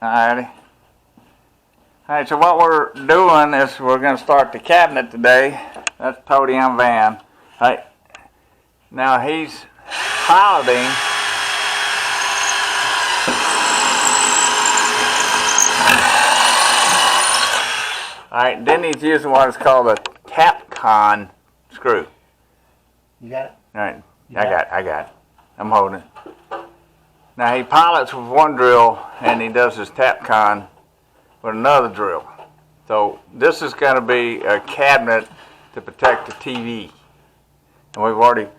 Alrighty. Alright, so what we're doing is we're going to start the cabinet today. That's Tony and Van. Alright. Now he's piloting. Alright, then he's using what is called a Tapcon screw. You got it? Alright, I got it. I'm holding it. Now he pilots with one drill and he does his Tapcon with another drill. So this is going to be a cabinet to protect the TV. And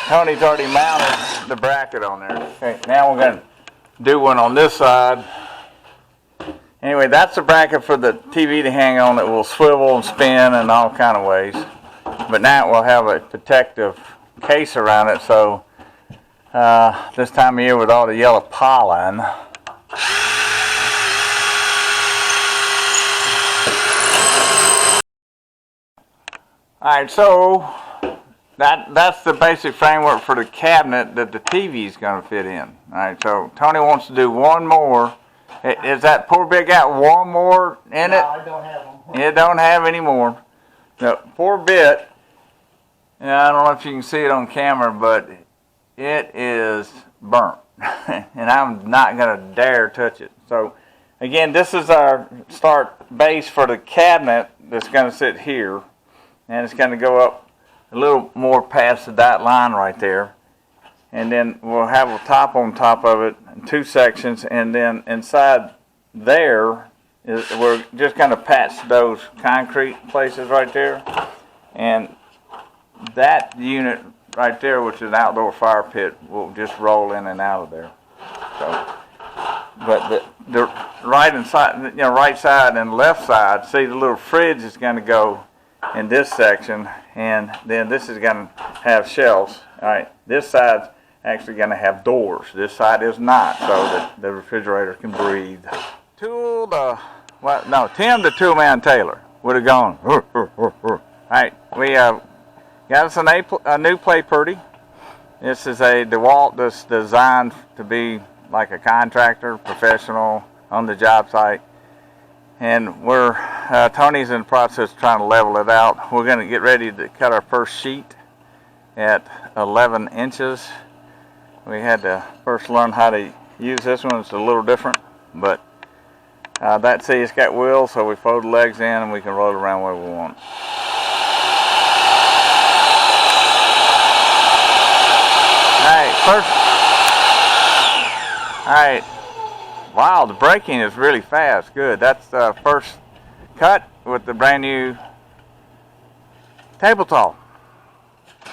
Tony's already mounted the bracket on there. Okay, now we're going to do one on this side. Anyway, that's the bracket for the TV to hang on that will swivel and spin in all kind of ways. But now it will have a protective case around it, so this time of year with all the yellow pollen, alright, so that's the basic framework for the cabinet that the TV is going to fit in. Alright, so Tony wants to do one more. Is that poor bit got one more in it? No, I don't have them. It don't have any more. The poor bit, I don't know if you can see it on camera, but it is burnt. And I'm not going to dare touch it. So, again, this is our start base for the cabinet that's going to sit here. And it's going to go up a little more past that line right there. And then we'll have a top on top of it in two sections. And then inside there, we're just going to patch those concrete places right there. And that unit right there, which is an outdoor fire pit, will just roll in and out of there. So, but the right inside, right side and left side, see the little fridge is going to go in this section, and then this is going to have shelves. All right, this side's actually going to have doors. This side is not, so that the refrigerator can breathe. Tim the Toolman Taylor would have gone. All right, we got us a new play purdy. This is a DeWalt that's designed to be like a contractor, professional on the job site. And Tony's in the process of trying to level it out. We're going to get ready to cut our first sheet at 11 inches. We had to first learn how to use this one. It's a little different, but it's got wheels, so we fold the legs in and we can roll it around where we want. Alright, wow, the braking is really fast. Good. That's the first cut with the brand new table saw.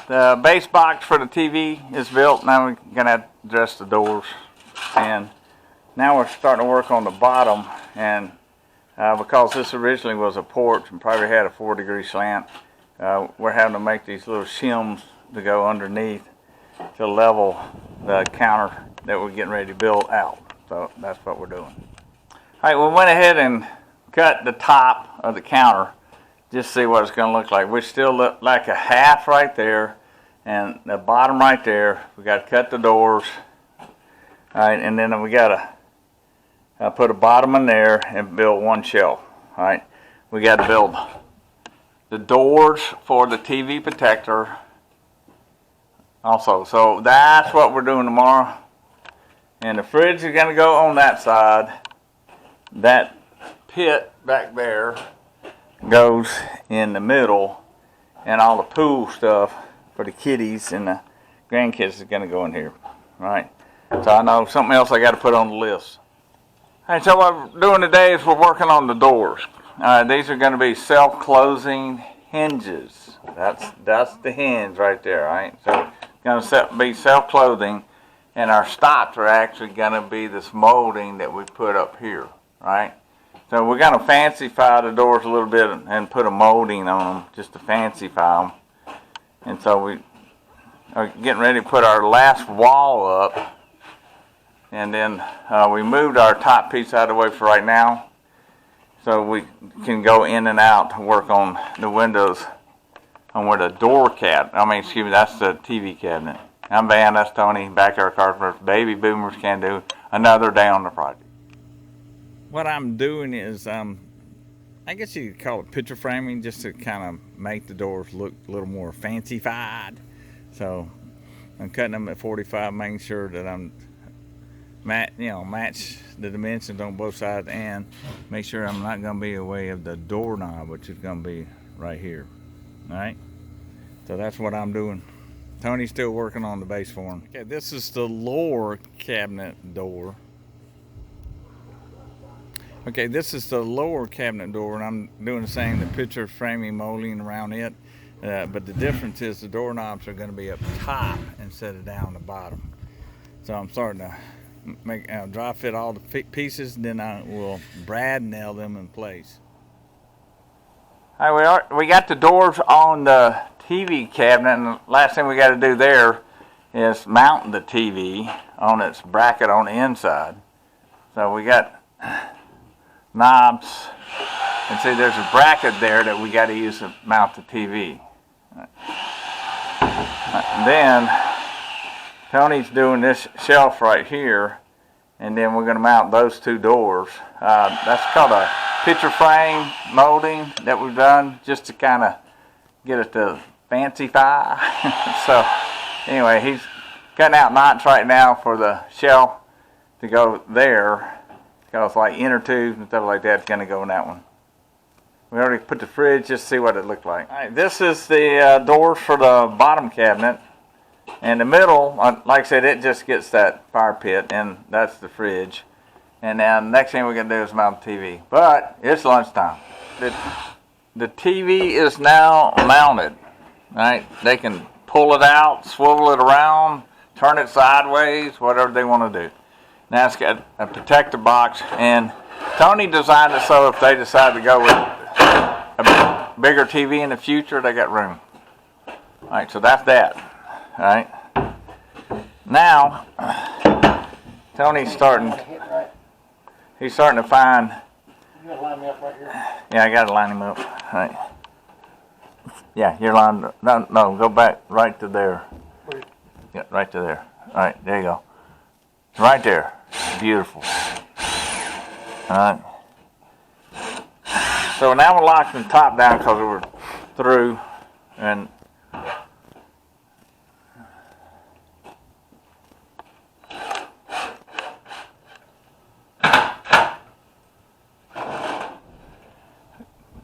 The base box for the TV is built. Now we're going to address the doors. And now we're starting to work on the bottom. And because this originally was a porch and probably had a 4-degree slant, we're having to make these little shims to go underneath to level the counter that we're getting ready to build out. So that's what we're doing. Alright, we went ahead and cut the top of the counter just to see what it's going to look like. We still look like a half right there, and the bottom right there, we got to cut the doors. Alright, and then we got to put a bottom in there and build one shelf. Alright, we got to build the doors for the TV protector also. So that's what we're doing tomorrow. And the fridge is going to go on that side. That pit back there goes in the middle, and all the pool stuff for the kiddies and the grandkids is going to go in here. Right? So I know something else I got to put on the list. Alright, so what we're doing today is we're working on the doors. These are going to be self-closing hinges. That's the hinge right there. Right? So it's going to be self-closing. And our stops are actually going to be this molding that we put up here, right? So we're going to fancify the doors a little bit and put a molding on them just to fancify them. And so we are getting ready to put our last wall up. And then we moved our top piece out of the way for right now, so we can go in and out to work on the windows on where the that's the TV cabinet. I'm Van, that's Tony, backyard carpenters. Baby boomers can do another day on the project. what I'm doing is, I guess you could call it picture framing, just to kind of make the doors look a little more fancified. So I'm cutting them at 45, making sure that I'm match the dimensions on both sides, and make sure I'm not going to be away of the doorknob, which is going to be right here. All right. So that's what I'm doing. Tony's still working on the base form. Okay, this is the lower cabinet door. Okay, this is the lower cabinet door, and I'm doing the same, the picture framing molding around it. But the difference is the doorknobs are going to be up top instead of down the bottom. So I'm starting to make dry fit all the pieces, and then I will brad nail them in place. All right, we got the doors on the TV cabinet, and the last thing we got to do there is mount the TV on its bracket on the inside. So we got knobs, and see there's a bracket there that we got to use to mount the TV. And then Tony's doing this shelf right here, and then we're going to mount those two doors. That's called a picture frame molding that we've done just to kind of get it to fancify. So anyway, he's cutting out knots right now for the shelf to go there, because like inner tubes and stuff like that's going to go in that one. We already put the fridge just to see what it looked like. All right, this is the doors for the bottom cabinet. And the middle, like I said, it just gets that fire pit, and that's the fridge. And then next thing we're going to do is mount the TV. But it's lunchtime. The TV is now mounted. Right? They can pull it out, swivel it around, turn it sideways, whatever they want to do. Now it's got a protector box, and Tony designed it so if they decide to go with a bigger TV in the future, they got room. All right, so that's that. All right. Now, Tony's starting. He's starting to find. You gotta line me up right here. Yeah, I got to line him up. All right. Yeah, you're lined up. No, go back right to there. Yeah, right to there. All right, there you go. Right there. Beautiful. All right. So now we're locking the top down because we're through, and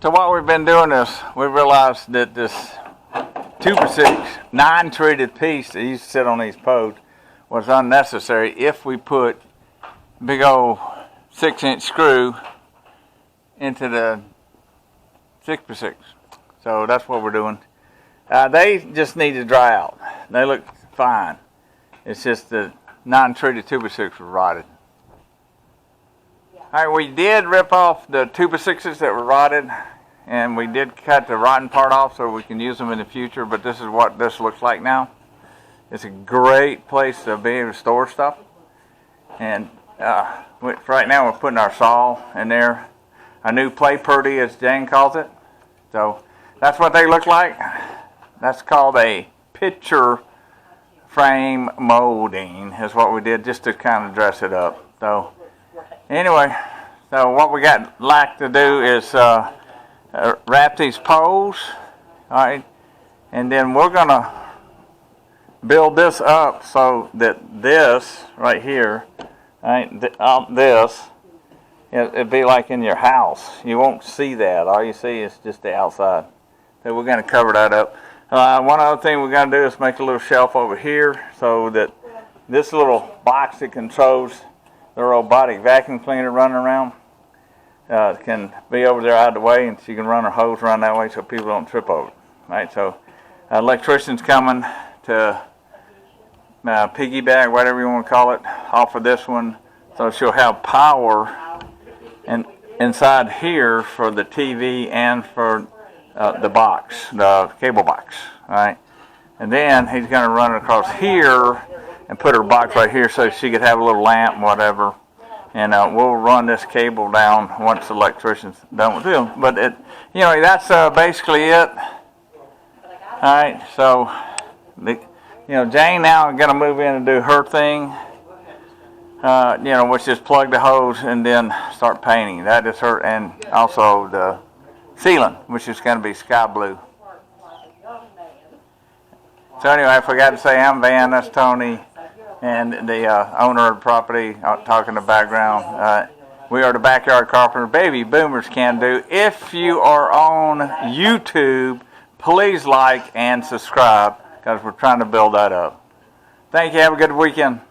so what we've been doing is we realized that this 2x6 non-treated piece that used to sit on these posts was unnecessary if we put big old 6-inch screw into the 6x6. So that's what we're doing. They just need to dry out. They look fine. It's just the non-treated 2x6 was rotted. All right, we did rip off the 2x6s that were rotted, and we did cut the rotten part off so we can use them in the future, but this is what this looks like now. It's a great place to be able to store stuff. And right now we're putting our saw in there. A new play purdy, as Jane calls it. So that's what they look like. That's called a picture frame molding, is what we did just to kind of dress it up. So anyway, so what we got like to do is wrap these poles, all right, and then we're gonna build this up so that this right here, all right, this, it'd be like in your house. You won't see that. All you see is just the outside. So we're gonna cover that up. One other thing we're gonna do is make a little shelf over here so that this little box that controls the robotic vacuum cleaner running around can be over there out of the way, and she can run her hose around that way so people don't trip over it. Right? So electrician's coming to piggyback, whatever you want to call it, off of this one, so she'll have power and inside here for the TV and for the box, the cable box. All right, and then he's going to run it across here and put her box right here so she could have a little lamp, whatever. And we'll run this cable down once the electrician's done with them. But that's basically it. All right, so Jane now is going to move in and do her thing. you know, which is plug the hose and then start painting. That is her, and also the ceiling, which is going to be sky blue. So anyway, I forgot to say I'm Van, that's Tony, and the owner of the property, talking in the background. We are the Backyard Carpenter. Baby boomers can do. If you are on YouTube, please like and subscribe, because we're trying to build that up. Thank you. Have a good weekend.